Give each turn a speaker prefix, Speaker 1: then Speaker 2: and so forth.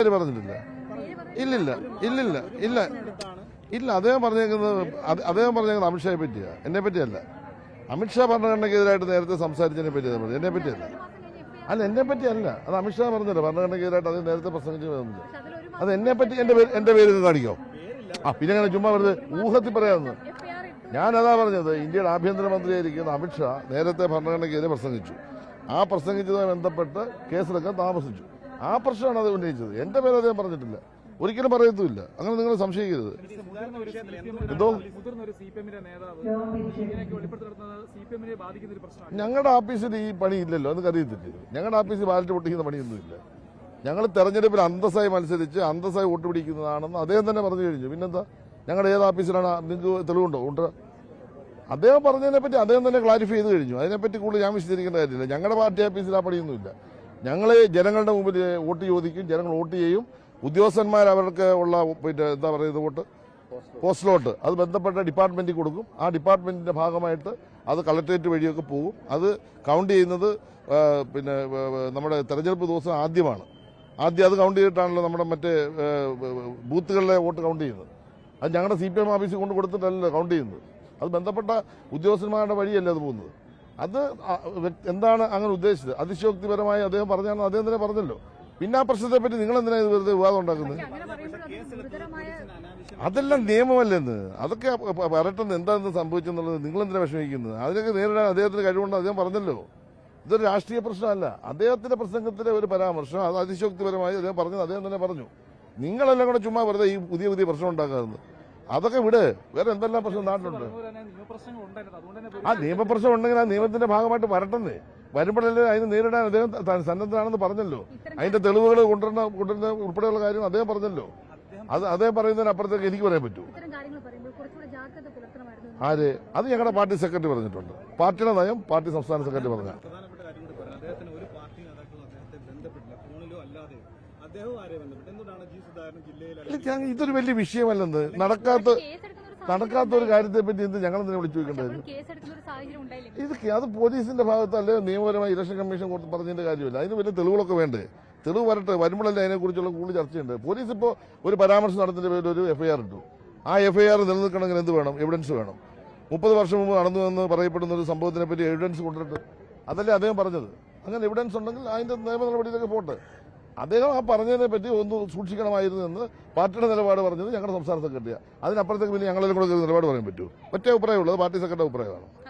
Speaker 1: പറഞ്ഞിട്ടില്ല. ഇല്ലില്ല ഇല്ലില്ല ഇല്ല ഇല്ല അദ്ദേഹം പറഞ്ഞേക്കുന്നത് അമിത്ഷായെ പറ്റിയാ, എന്നെ പറ്റിയല്ല. അമിത്ഷാ ഭരണഘടനയ്ക്കെതിരായിട്ട് നേരത്തെ സംസാരിച്ചതിനെ പറ്റി എന്നെ പറ്റിയല്ല. അല്ല, എന്നെ പറ്റിയല്ല, അത് അമിത്ഷാ പറഞ്ഞല്ലോ. ഭരണഘടനയ്ക്കെതിരായിട്ട് അത് നേരത്തെ പ്രസംഗിച്ചു. അത് എന്നെ പറ്റി എന്റെ പേര് കാണിക്കോ? പിന്നെ അങ്ങനെ ചുമ്മാ വെറുതെ ഊഹത്തിൽ പറയാമെന്ന്. ഞാനതാ പറഞ്ഞത്, ഇന്ത്യയുടെ ആഭ്യന്തരമന്ത്രിയായിരിക്കുന്ന അമിത്ഷാ നേരത്തെ ഭരണഘടനയ്ക്കെതിരെ പ്രസംഗിച്ചു. ആ പ്രസംഗിച്ചതുമായി ബന്ധപ്പെട്ട് കേസെടുക്കാൻ താമസിച്ചു. ആ പ്രശ്നമാണ് അത് ഉന്നയിച്ചത്. എന്റെ പേര് അദ്ദേഹം പറഞ്ഞിട്ടില്ല, ഒരിക്കലും പറയത്തുമില്ല. അങ്ങനെ നിങ്ങൾ സംശയിക്കരുത്. ഞങ്ങളുടെ ഓഫീസിൽ ഈ പണി ഇല്ലല്ലോ, അത് അറിയത്തില്ല. ഞങ്ങളുടെ ഓഫീസിൽ ബാലറ്റ് പൊട്ടിക്കുന്ന പണിയൊന്നുമില്ല. ഞങ്ങൾ തെരഞ്ഞെടുപ്പിൽ അന്തസ്സായി മത്സരിച്ച് അന്തസ്സായി വോട്ട് പിടിക്കുന്നതാണെന്ന് അദ്ദേഹം തന്നെ പറഞ്ഞു കഴിഞ്ഞു. പിന്നെന്താ, ഞങ്ങളുടെ ഏത് ഓഫീസിലാണ്? നിങ്ങൾക്ക് തെളിവുണ്ടോ? ഉണ്ട്. അദ്ദേഹം പറഞ്ഞതിനെ പറ്റി അദ്ദേഹം തന്നെ ക്ലാരിഫൈ ചെയ്ത് കഴിഞ്ഞു. അതിനെപ്പറ്റി കൂടുതൽ ഞാൻ വിശദീകരിക്കേണ്ട കാര്യമില്ല. ഞങ്ങളുടെ പാർട്ടി ഓഫീസിൽ ആ പണിയൊന്നുമില്ല. ഞങ്ങൾ ജനങ്ങളുടെ മുമ്പിൽ വോട്ട് ചോദിക്കും, ജനങ്ങൾ വോട്ട് ചെയ്യും. ഉദ്യോഗസ്ഥന്മാർ അവർക്ക് ഉള്ള എന്താ പറയുന്നത് വോട്ട് പോസ്റ്റലോട്ട് അത് ബന്ധപ്പെട്ട ഡിപ്പാർട്ട്മെന്റിൽ കൊടുക്കും. ആ ഡിപ്പാർട്ട്മെന്റിന്റെ ഭാഗമായിട്ട് അത് കളക്ടറേറ്റ് വഴിയൊക്കെ പോകും. അത് കൗണ്ട് ചെയ്യുന്നത് നമ്മുടെ തെരഞ്ഞെടുപ്പ് ദിവസം ആദ്യം അത് കൗണ്ട് ചെയ്തിട്ടാണല്ലോ നമ്മുടെ മറ്റേ ബൂത്തുകളിലെ വോട്ട് കൗണ്ട് ചെയ്യുന്നത്. അത് ഞങ്ങളുടെ CPM ഓഫീസിൽ കൊണ്ട് കൊടുത്തിട്ടല്ലോ കൗണ്ട് ചെയ്യുന്നത്. അത് ബന്ധപ്പെട്ട ഉദ്യോഗസ്ഥന്മാരുടെ വഴിയല്ലേ അത് പോകുന്നത്. അത് എന്താണ് അങ്ങനെ ഉദ്ദേശിച്ചത്? അതിശയോക്തിപരമായി അദ്ദേഹം പറഞ്ഞാണെന്ന് അദ്ദേഹം തന്നെ പറഞ്ഞല്ലോ. പിന്നെ ആ പ്രശ്നത്തെ പറ്റി നിങ്ങൾ എന്തിനാണ് ഇത് വെറുതെ വിവാദം ഉണ്ടാക്കുന്നത്? അതെല്ലാം നിയമമല്ലെന്ന്. അതൊക്കെ വരട്ടെന്ന് എന്താണെന്ന് സംഭവിച്ചെന്നുള്ളത് നിങ്ങൾ എന്തിനാണ് വിഷമിക്കുന്നത്? അതിനൊക്കെ നേരിടാൻ അദ്ദേഹത്തിന് കഴിവുണ്ട്. അദ്ദേഹം പറഞ്ഞല്ലോ, ഇതൊരു രാഷ്ട്രീയ പ്രശ്നമല്ല. അദ്ദേഹത്തിന്റെ പ്രസംഗത്തിലെ ഒരു പരാമർശം അത് അതിശയോക്തിപരമായി അദ്ദേഹം പറഞ്ഞത് അദ്ദേഹം തന്നെ പറഞ്ഞു. നിങ്ങളെല്ലാം കൂടെ ചുമ്മാ വെറുതെ ഈ പുതിയ പ്രശ്നം ഉണ്ടാക്കാറുണ്ട്. അതൊക്കെ വിട്. വേറെ എന്തെല്ലാം പ്രശ്നം നാട്ടിലുണ്ട്. ആ നിയമപ്രശ്നം ഉണ്ടെങ്കിൽ ആ നിയമത്തിന്റെ ഭാഗമായിട്ട് വരട്ടെന്നേ. വരുമ്പോഴല്ലേ അതിന് നേരിടാൻ അദ്ദേഹം സന്നദ്ധനാണെന്ന് പറഞ്ഞല്ലോ. അതിന്റെ തെളിവുകൾ കൊണ്ടുവരുന്ന ഉൾപ്പെടെയുള്ള കാര്യം അദ്ദേഹം പറഞ്ഞല്ലോ. അത് അദ്ദേഹം പറയുന്നതിനപ്പുറത്തേക്ക് എനിക്ക് പറയാൻ പറ്റൂ. ആര്? അത് ഞങ്ങളുടെ പാർട്ടി സെക്രട്ടറി പറഞ്ഞിട്ടുണ്ട്. പാർട്ടിയുടെ നയം പാർട്ടി സംസ്ഥാന സെക്രട്ടറി പറഞ്ഞ. ഇതൊരു വലിയ വിഷയമല്ലെന്ന്. നടക്കാത്ത ഒരു കാര്യത്തെ പറ്റി എന്ത് ഞങ്ങൾ തന്നെ വിളിച്ചു ചോദിക്കേണ്ടത്? അത് പോലീസിന്റെ ഭാഗത്ത് അല്ലെ നിയമപരമായി ഇലക്ഷൻ കമ്മീഷൻ പറഞ്ഞതിന്റെ കാര്യമില്ല. അതിന് വലിയ തെളിവുകളൊക്കെ വേണ്ടേ? തെളിവ് വരട്ടെ. വരുമ്പോഴല്ലേ അതിനെക്കുറിച്ചുള്ള കൂടുതൽ ചർച്ചയുണ്ട്. പോലീസ് ഇപ്പോൾ ഒരു പരാമർശം നടത്തുന്നതിന്റെ പേരിൽ ഒരു FIR ഇട്ടു. ആ FIR നിലനിൽക്കണമെങ്കിൽ എന്ത് വേണം? എവിഡൻസ് വേണം. 30 വർഷം മുമ്പ് നടന്നു എന്ന് പറയപ്പെടുന്ന ഒരു സംഭവത്തിനെ പറ്റി എവിഡൻസ് കൊണ്ടിട്ട് അതല്ലേ അദ്ദേഹം പറഞ്ഞത്. അങ്ങനെ എവിഡൻസ് ഉണ്ടെങ്കിൽ അതിന്റെ നിയമ നടപടിയിലൊക്കെ പോട്ടെ. അദ്ദേഹം ആ പറഞ്ഞതിനെ പറ്റി ഒന്ന് സൂക്ഷിക്കണമായിരുന്നു എന്ന് പാർട്ടിയുടെ നിലപാട് പറഞ്ഞത് ഞങ്ങളുടെ സംസ്ഥാന സെക്രട്ടറിയാണ്. അതിനപ്പുറത്തേക്ക് പിന്നെ ഞങ്ങളെല്ലാം കൂടെ നിലപാട് പറയാൻ പറ്റൂ? ഒറ്റ അഭിപ്രായമുള്ളത് പാർട്ടി സെക്രട്ടറി അഭിപ്രായമാണ്.